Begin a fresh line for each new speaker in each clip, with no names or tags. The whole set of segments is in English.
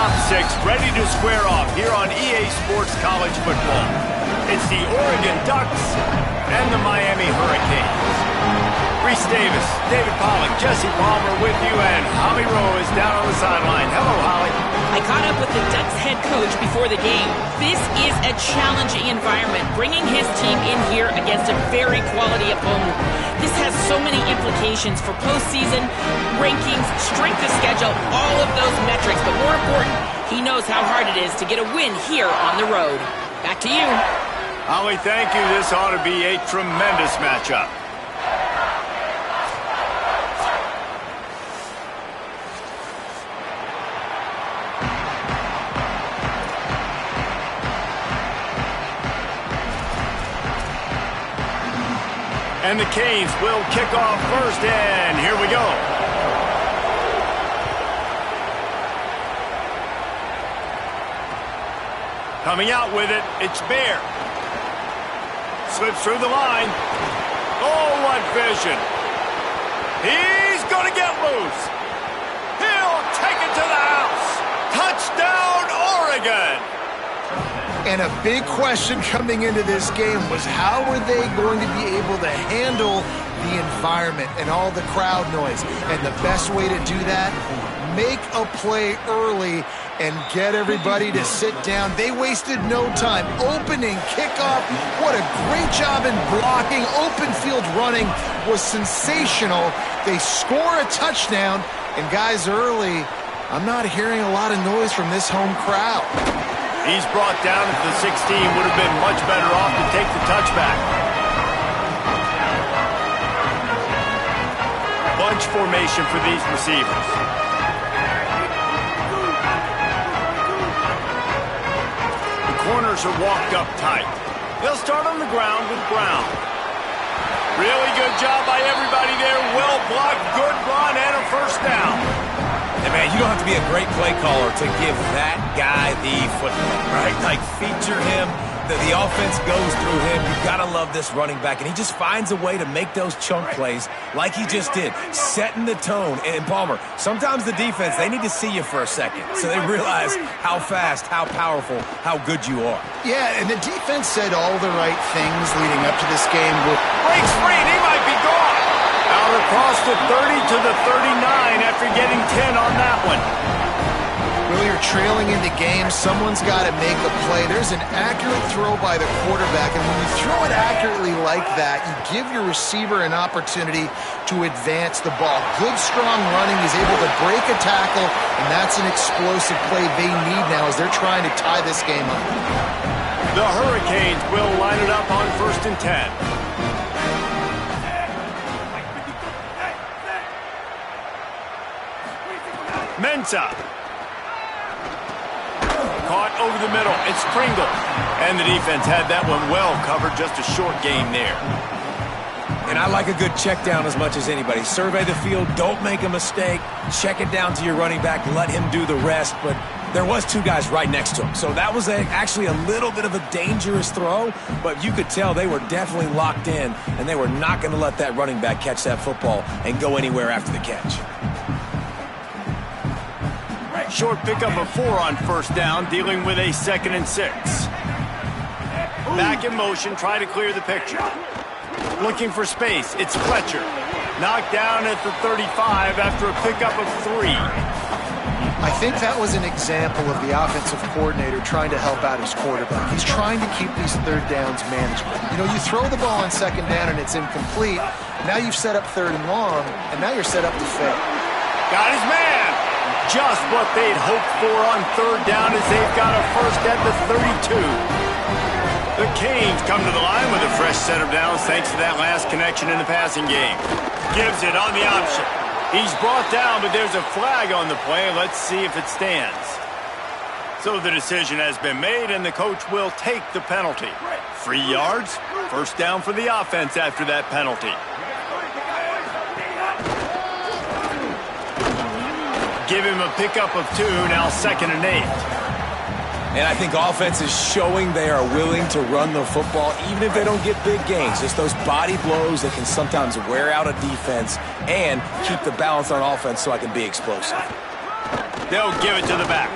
top six ready to square off here on EA Sports College Football. It's the Oregon Ducks and the Miami Hurricanes. Reese Davis, David Pollack, Jesse Palmer with you, and Holly Rowe is down on the sideline. Hello, Holly.
I caught up with the Ducks head coach before the game. This is a challenging environment, bringing his team in here against a very quality opponent. This has so many implications for postseason, rankings, strength of schedule, all of those metrics. But more important, he knows how hard it is to get a win here on the road. Back to you.
Holly, thank you. This ought to be a tremendous matchup. And the Canes will kick off first, and here we go. Coming out with it, it's Bear. Slips through the line. Oh, what vision. He's going to get loose. He'll take it to the house. Touchdown, Oregon.
And a big question coming into this game was how were they going to be able to handle the environment and all the crowd noise? And the best way to do that, make a play early and get everybody to sit down. They wasted no time. Opening kickoff, what a great job in blocking. Open field running was sensational. They score a touchdown, and guys, early, I'm not hearing a lot of noise from this home crowd.
He's brought down at the 16. Would have been much better off to take the touchback. Bunch formation for these receivers. The corners are walked up tight. They'll start on the ground with Brown. Really good job by everybody there. Well blocked, good run, and a first down.
And man, you don't have to be a great play caller to give that guy the football, right? Like, feature him. The offense goes through him. You've got to love this running back. And he just finds a way to make those chunk plays like he just did, setting the tone. And Palmer, sometimes the defense, they need to see you for a second so they realize how fast, how powerful, how good you are.
Yeah, and the defense said all the right things leading up to this game.
Breaks free, and he might be gone. Out across the 30 to the 39 after getting 10 on that one.
Well, you're trailing in the game. Someone's got to make a play. There's an accurate throw by the quarterback, and when you throw it accurately like that, you give your receiver an opportunity to advance the ball. Good, strong running. He's able to break a tackle, and that's an explosive play they need now as they're trying to tie this game up.
The Hurricanes will line it up on 1st and 10. Mensah. Caught over the middle. It's Pringle. And the defense had that one well covered. Just a short game there.
And I like a good check down as much as anybody. Survey the field. Don't make a mistake. Check it down to your running back. Let him do the rest. But there was two guys right next to him. So that was actually a little bit of a dangerous throw. But you could tell they were definitely locked in. And they were not going to let that running back catch that football and go anywhere after the catch.
Short pickup of 4 on 1st down, dealing with a 2nd and 6. Back in motion, try to clear the picture. Looking for space, it's Fletcher. Knocked down at the 35 after a pickup of 3.
I think that was an example of the offensive coordinator trying to help out his quarterback. He's trying to keep these 3rd downs manageable. You know, you throw the ball on 2nd down and it's incomplete. Now you've set up 3rd and long, and now you're set up to fail.
Got his man. Just what they'd hoped for on 3rd down as they've got a first at the 32. The Canes come to the line with a fresh set of downs thanks to that last connection in the passing game. Gives it on the option. He's brought down, but there's a flag on the play. Let's see if it stands. So the decision has been made, and the coach will take the penalty. 3 yards, first down for the offense after that penalty. Give him a pickup of 2, now 2nd and 8.
And I think offense is showing they are willing to run the football, even if they don't get big gains. Just those body blows that can sometimes wear out a defense and keep the balance on offense so I can be explosive.
They'll give it to the back.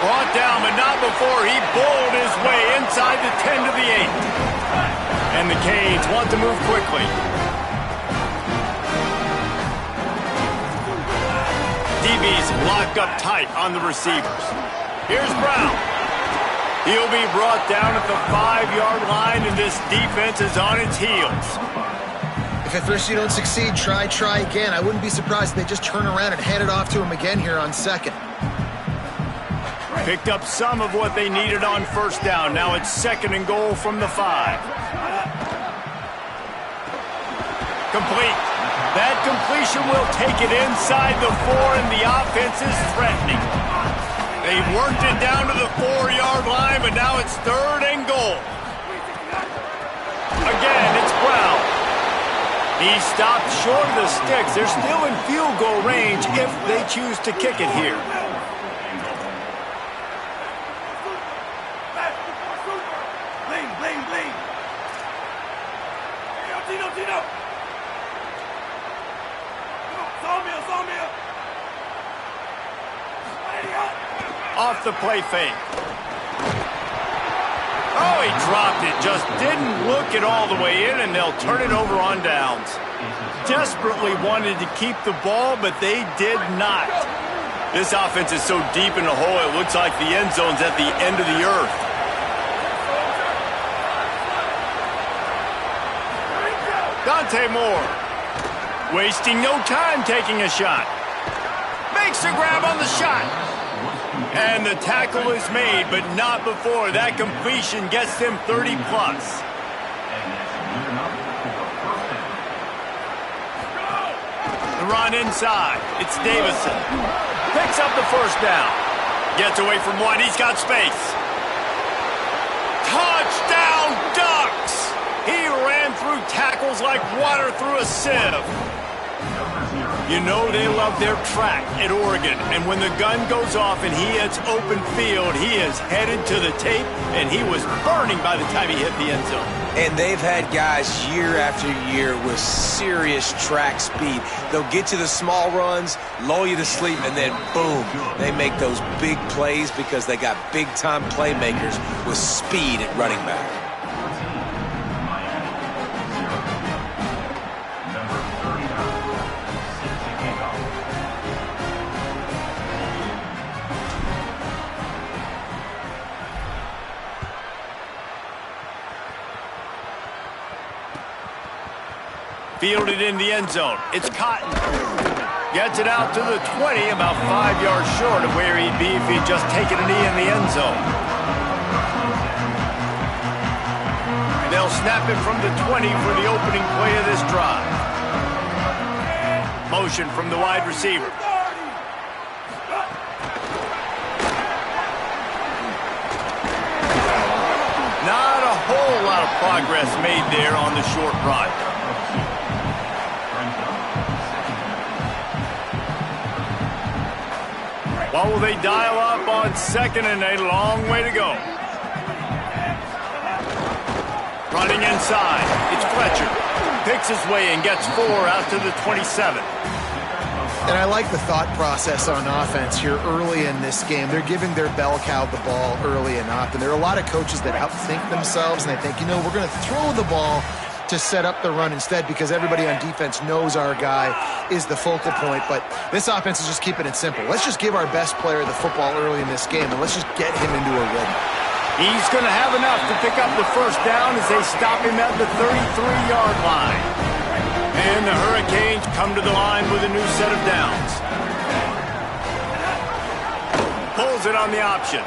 Brought down, but not before he bowled his way inside the 10 to the 8. And the Canes want to move quickly. DB's locked up tight on the receivers. Here's Brown. He'll be brought down at the 5-yard line, and this defense is on its heels.
If at first you don't succeed, try again. I wouldn't be surprised if they just turn around and hand it off to him again here on second.
Picked up some of what they needed on first down. Now it's 2nd and goal from the 5. Complete. That completion will take it inside the 4, and the offense is threatening. They've worked it down to the 4-yard line, but now it's 3rd and goal. Again, it's Brown. He stopped short of the sticks. They're still in field goal range if they choose to kick it here. Off the play fake. Oh, he dropped it. Just didn't look it all the way in, and they'll turn it over on downs. Desperately wanted to keep the ball, but they did not. This offense is so deep in the hole, it looks like the end zone's at the end of the earth. Dante Moore. Wasting no time taking a shot. Makes the grab on the shot. And the tackle is made, but not before that completion gets them 30+. The run inside. It's Davison. Picks up the first down. Gets away from one. He's got space. Touchdown, Ducks! He ran through tackles like water through a sieve. You know they love their track at Oregon, and when the gun goes off and he hits open field, he is headed to the tape, and he was burning by the time he hit the end zone.
And they've had guys year after year with serious track speed. They'll get you the small runs, lull you to sleep, and then boom, they make those big plays because they got big-time playmakers with speed at running back.
Fielded in the end zone. It's Cotton. Gets it out to the 20, about 5 yards short of where he'd be if he'd just taken a knee in the end zone. They'll snap it from the 20 for the opening play of this drive. Motion from the wide receiver. Not a whole lot of progress made there on the short run. What will they dial up on second, and a long way to go? Running inside. It's Fletcher. Picks his way and gets 4 out to the 27.
And I like the thought process on offense here early in this game. They're giving their bell cow the ball early and often. There are a lot of coaches that outthink themselves, and they think, you know, we're going to throw the ball to set up the run instead because everybody on defense knows our guy is the focal point. But this offense is just keeping it simple. Let's just give our best player the football early in this game, and let's just get him into a rhythm.
He's going to have enough to pick up the first down as they stop him at the 33-yard line. And the Hurricanes come to the line with a new set of downs. Pulls it on the option.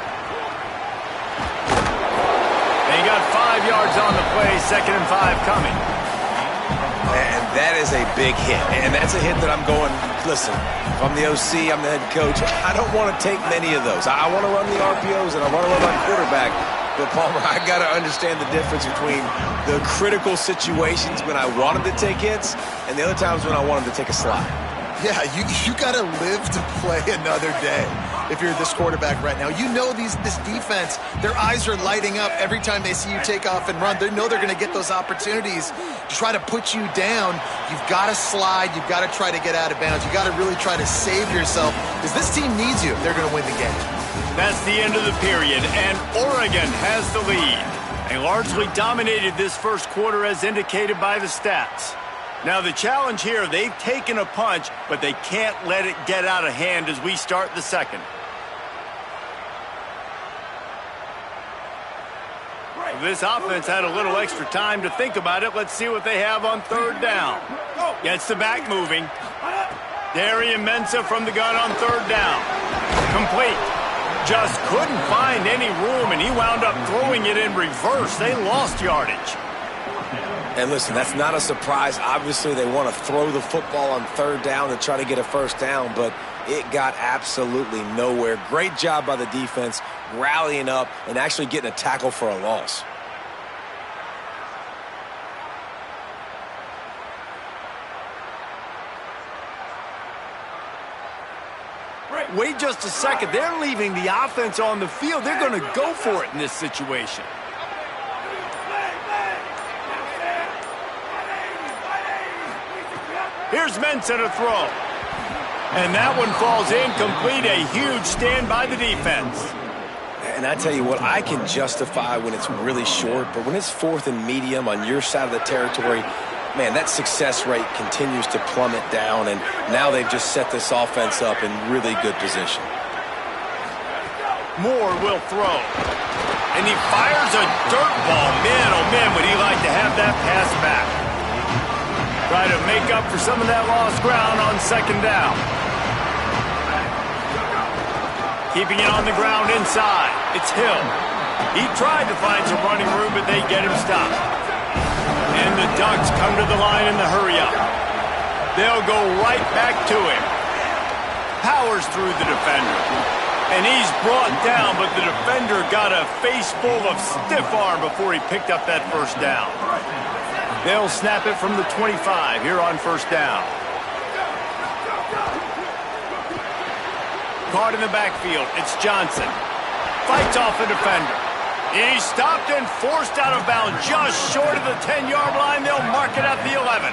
They got 5 yards on the play, 2nd and 5 coming.
And that is a big hit. And that's a hit that I'm going, listen, if I'm the OC, I'm the head coach, I don't want to take many of those. I want to run the RPOs and I want to run my quarterback. But, Palmer, I got to understand the difference between the critical situations when I want him to take hits and the other times when I want him to take a slide.
Yeah, you got to live to play another day if you're this quarterback right now. You know this defense, their eyes are lighting up every time they see you take off and run. They know they're going to get those opportunities to try to put you down. You've got to slide. You've got to try to get out of bounds. You've got to really try to save yourself because this team needs you if they're going to win the game.
That's the end of the period, and Oregon has the lead. They largely dominated this first quarter as indicated by the stats. Now the challenge here, they've taken a punch, but they can't let it get out of hand as we start the second. This offense had a little extra time to think about it. Let's see what they have on third down. Gets the back moving. Darian Mensah from the gun on third down. Complete. Just couldn't find any room, and he wound up throwing it in reverse. They lost yardage.
And listen, that's not a surprise. Obviously, they want to throw the football on third down to try to get a first down, but it got absolutely nowhere. Great job by the defense rallying up and actually getting a tackle for a loss.
Wait just a second. They're leaving the offense on the field. They're going to go for it in this situation. Here's Mensah to throw. And that one falls incomplete. A huge stand by the defense.
And I tell you what, I can justify when it's really short, but when it's fourth and medium on your side of the territory, man, that success rate continues to plummet down, and now they've just set this offense up in really good position.
Moore will throw. And he fires a dirt ball. Man, oh man, would he like to have that pass back. Try to make up for some of that lost ground on second down. Keeping it on the ground inside. It's Hill. He tried to find some running room, but they get him stopped. And the Ducks come to the line in the hurry-up. They'll go right back to him. Powers through the defender. And he's brought down, but the defender got a face full of stiff arm before he picked up that first down. They'll snap it from the 25 here on first down. Caught in the backfield. It's Johnson. Fights off the defender. He's stopped and forced out of bounds just short of the 10-yard line. They'll mark it at the 11.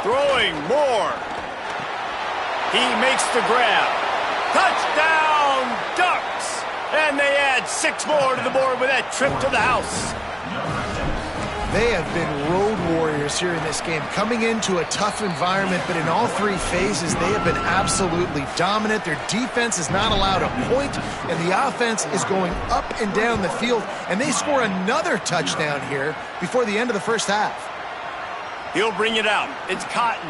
Throwing Moore. He makes the grab. Touchdown, Ducks! And they add 6 more to the board with that trip to the house.
They have been road warriors here in this game, coming into a tough environment, but in all three phases, they have been absolutely dominant. Their defense is not allowed a point, and the offense is going up and down the field, and they score another touchdown here before the end of the first half.
He'll bring it out. It's Cotton.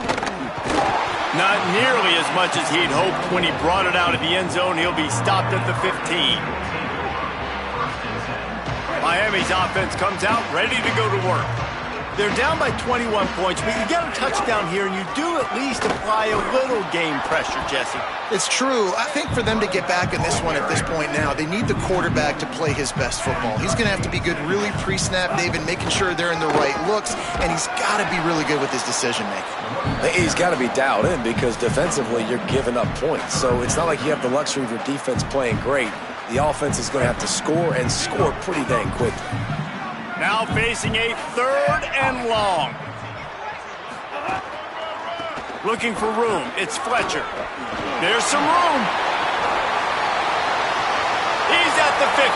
Not nearly as much as he'd hoped when he brought it out of the end zone. He'll be stopped at the 15. Miami's offense comes out ready to go to work. They're down by 21 points, but you get a touchdown here, and you do at least apply a little game pressure, Jesse.
It's true. I think for them to get back in this one at this point now, they need the quarterback to play his best football. He's going to have to be good really pre-snap, David, making sure they're in the right looks, and he's got to be really good with his decision-making.
He's got to be dialed in because defensively you're giving up points. So it's not like you have the luxury of your defense playing great. The offense is going to have to score and score pretty dang quickly.
Now facing a third and long. Looking for room. It's Fletcher. There's some room. He's at the 50.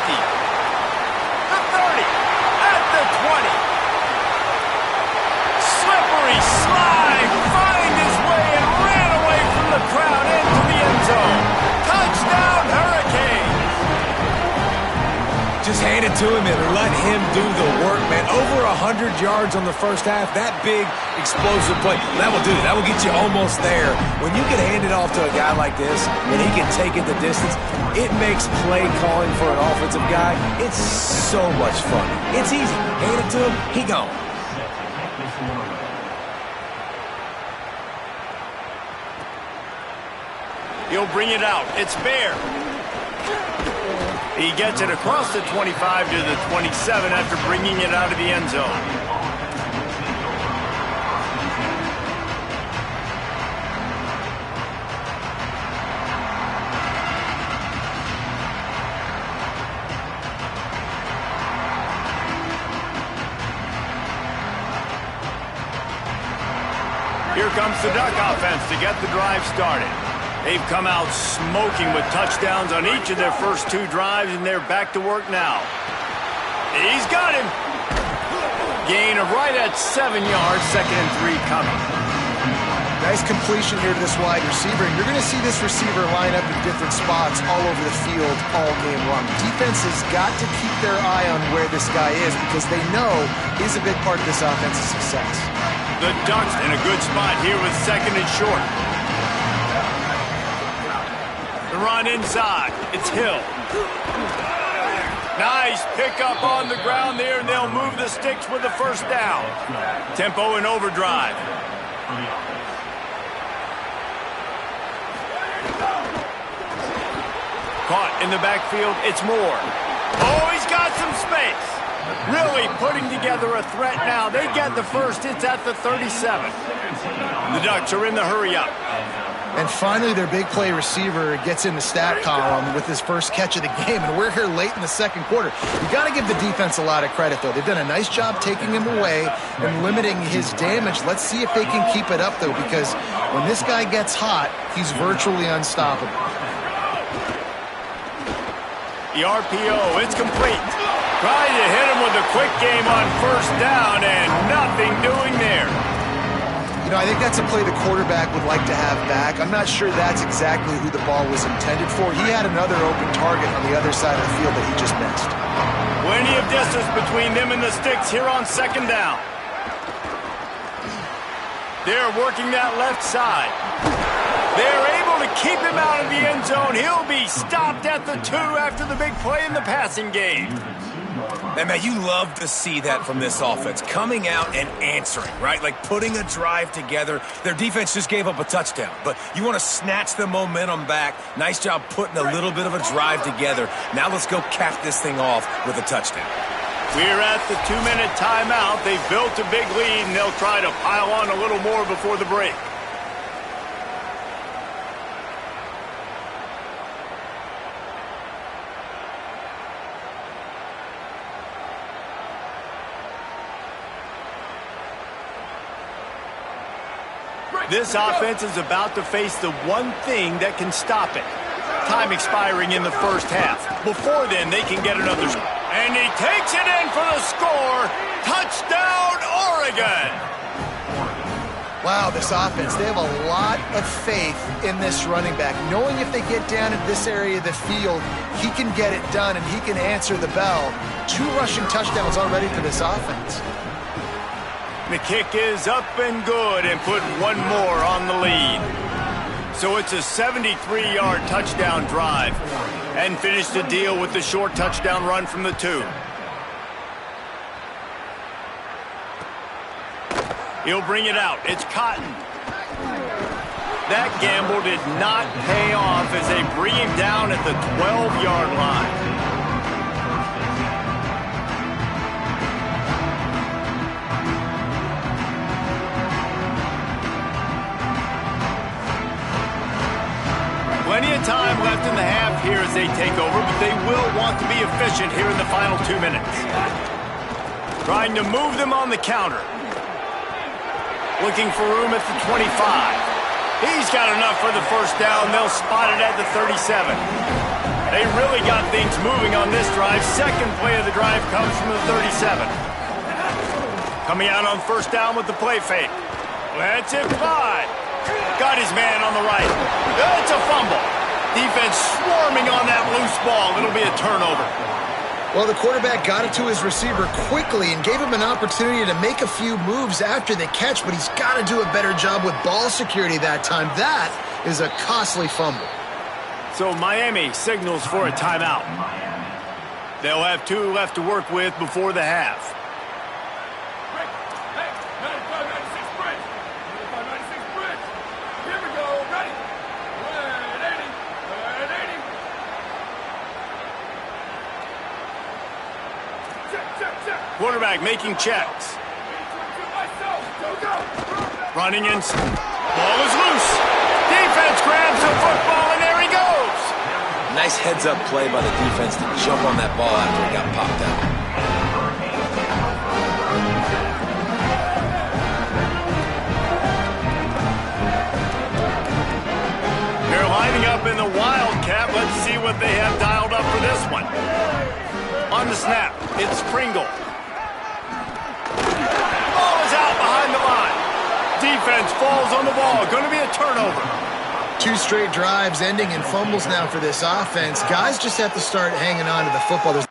The 30. At the 20. Slippery slide. Find his way and ran away from the crowd into the end zone. Touchdown, Hurricanes.
Just hand it to him and let him do the work, man. Over 100 yards on the first half. That big, explosive play. That will do it. That will get you almost there. When you get handed off to a guy like this and he can take it the distance, it makes play calling for an offensive guy, it's so much fun. It's easy. Hand it to him, he gone.
He'll bring it out. It's Bear. He gets it across the 25 to the 27 after bringing it out of the end zone. comes the Duck offense to get the drive started. They've come out smoking with touchdowns on each of their first 2 drives, and they're back to work now. He's got him. Gain of right at 7 yards, 2nd and 3 coming.
Nice completion here to this wide receiver, and you're going to see this receiver line up in different spots all over the field all game long. Defense has got to keep their eye on where this guy is because they know he's a big part of this offense's success.
The Ducks in a good spot here with 2nd and short. The run inside. It's Hill. Nice pickup on the ground there, and they'll move the sticks with the first down. Tempo and overdrive. Caught in the backfield, it's Moore. Oh, he's got some space. Really putting together a threat now. They get the first, it's at the 37. The Ducks are in the hurry-up.
And finally, their big play receiver gets in the stat column with his first catch of the game, and we're here late in the 2nd quarter. You got to give the defense a lot of credit, though. They've done a nice job taking him away and limiting his damage. Let's see if they can keep it up, though, because when this guy gets hot, he's virtually unstoppable.
The RPO, it's complete. Trying to hit him with a quick game on first down, and nothing doing there.
You know, I think that's a play the quarterback would like to have back. I'm not sure that's exactly who the ball was intended for. He had another open target on the other side of the field that he just missed.
Plenty of distance between them and the sticks here on 2nd down. They're working that left side. They're able to keep him out of the end zone. He'll be stopped at the 2 after the big play in the passing game.
And man, you love to see that from this offense, coming out and answering, right? Like putting a drive together. Their defense just gave up a touchdown, but you want to snatch the momentum back. Nice job putting a little bit of a drive together. Now let's go cap this thing off with a touchdown.
We're at the 2-minute timeout. They've built a big lead, and they'll try to pile on a little more before the break. This offense is about to face the one thing that can stop it. Time expiring in the first half. Before then, they can get another. And he takes it in for the score. Touchdown, Oregon!
Wow, this offense, they have a lot of faith in this running back, knowing if they get down in this area of the field, he can get it done and he can answer the bell. 2 rushing touchdowns already for this offense.
The kick is up and good and put one more on the lead. So it's a 73-yard touchdown drive and finish the deal with the short touchdown run from the 2. He'll bring it out. It's Cotton. That gamble did not pay off as they bring him down at the 12-yard line. Plenty of time left in the half here as they take over, but they will want to be efficient here in the final 2 minutes. Trying to move them on the counter. Looking for room at the 25. He's got enough for the first down. They'll spot it at the 37. They really got things moving on this drive. Second play of the drive comes from the 37. Coming out on first down with the play fake. Let's it fly. Got his man on the right. It's a fumble. Defense swarming on that loose ball. It'll be a turnover.
Well, the quarterback got it to his receiver quickly and gave him an opportunity to make a few moves after the catch, but he's got to do a better job with ball security that time. That is a costly fumble.
So Miami signals for a timeout. They'll have 2 left to work with before the half. Quarterback making checks. Running in. Ball is loose. Defense grabs the football, and there he goes.
Nice heads-up play by the defense to jump on that ball after it got popped out.
lining up in the Wildcat. Let's see what they have dialed up for this one. On the snap, it's Pringle. Ball is out behind the line. Defense falls on the ball. Going to be a turnover.
2 straight drives ending in fumbles now for this offense. Guys just have to start hanging on to the football.